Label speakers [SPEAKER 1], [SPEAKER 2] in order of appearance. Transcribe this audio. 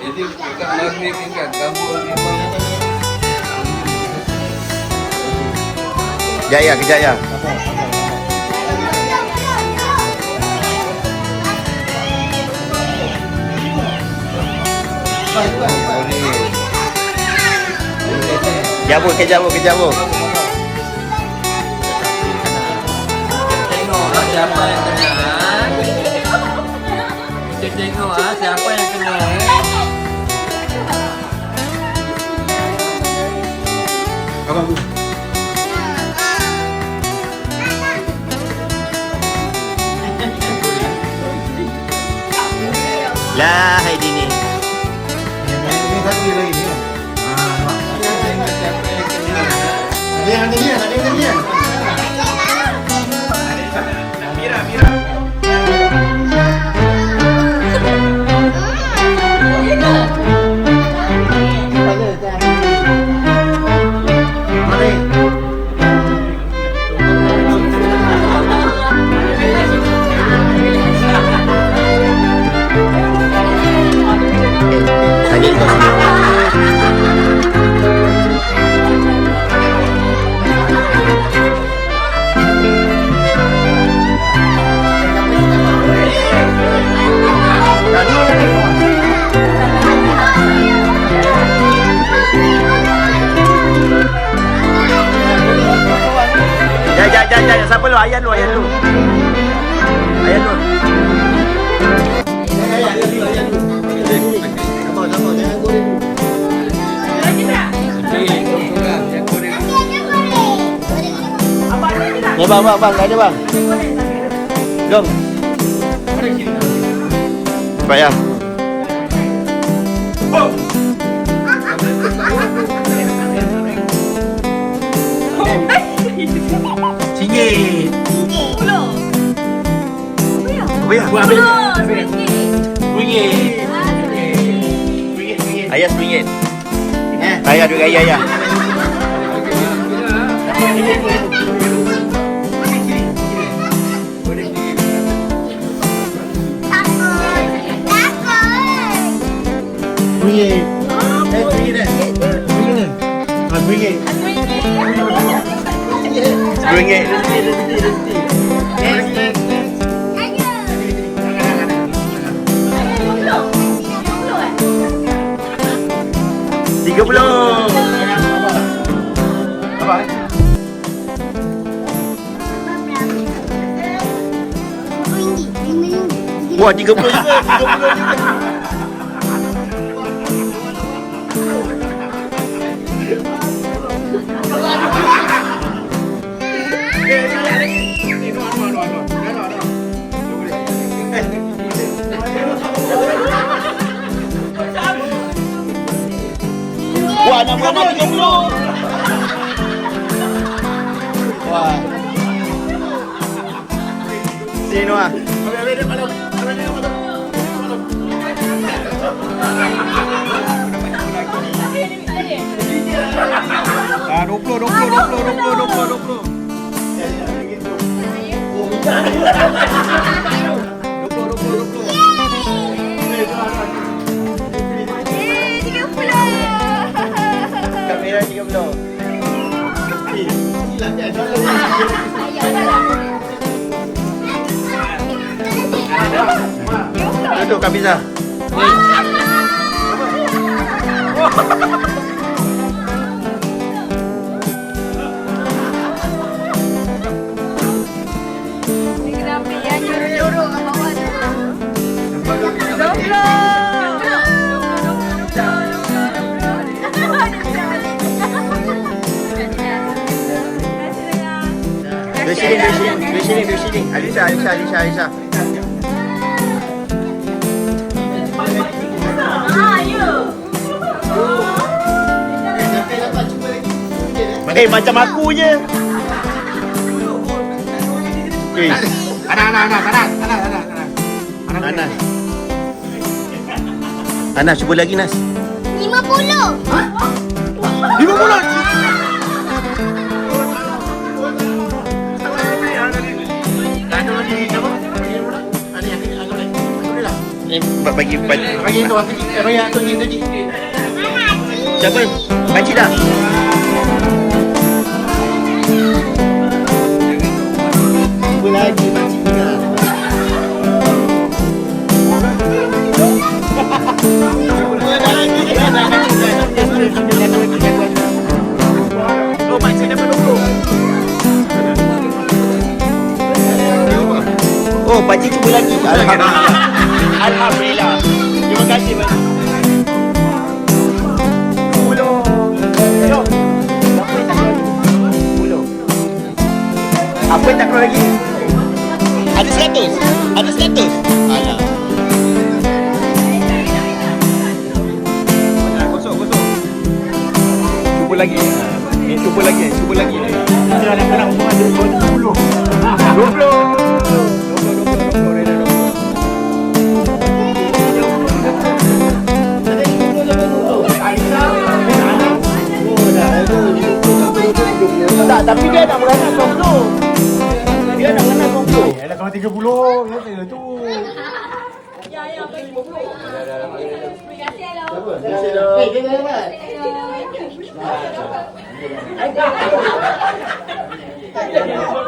[SPEAKER 1] Jadi dekat maghrib ni kan gabung memang
[SPEAKER 2] Jaya, kejaya. Jamu, kejamu, kejamu.
[SPEAKER 1] tengok siapa yang kena. Kita tengok siapa yang kena.
[SPEAKER 3] Abang tu.
[SPEAKER 2] Lah, hai dini.
[SPEAKER 3] Ini satu dia lagi ni.
[SPEAKER 1] Tengok siapa yang kena.
[SPEAKER 3] Ada dia.
[SPEAKER 2] Tadi kau Jangan. Siapa lu? Ayah lu. Ayah lu. Ni bang, dah ada bang. Jom. Cepat ya. Singgit. Apa ya? Ringgit. Ayah RM10. Ayah duit ayah.
[SPEAKER 3] Ringgit. Ringgit.
[SPEAKER 2] RM10. RM30.
[SPEAKER 3] Apa?
[SPEAKER 2] Wah, RM30 juga. Wah, nama-nama RM30. Wah. Sini Noah.
[SPEAKER 3] Ah, 20.
[SPEAKER 2] Kamera 30. Duduk Kak Fiza.
[SPEAKER 4] Kenapa ya nyuruh-nyuruh ke bawah tu?
[SPEAKER 2] Dua shilling. Alisa. Macam aku je. Anas, cuba lagi Nas.
[SPEAKER 4] 50.
[SPEAKER 3] 50.
[SPEAKER 2] Ni bagi
[SPEAKER 3] Bagi tu, bagi tu ni tadi.
[SPEAKER 2] siapa? Pakcik dah.
[SPEAKER 3] Cuba lagi makcik juga.
[SPEAKER 2] Oh, makcik dapat 20. Oh, pakcik cuba lagi. Alhamdulillah. Alhamdulillah. Terima kasih pakcik. 10. Apa tak keluar lagi? Ada 100. Ada 100. Alah. Kosong. Cuba lagi. Cuba lagi. Anak-anak semua ada 20. 20. Tak, tapi dia nak beranak 20. Dia nak beranak 20.
[SPEAKER 3] Yalah kalau 30, kata tu. Dia dapat.
[SPEAKER 4] Terima kasih.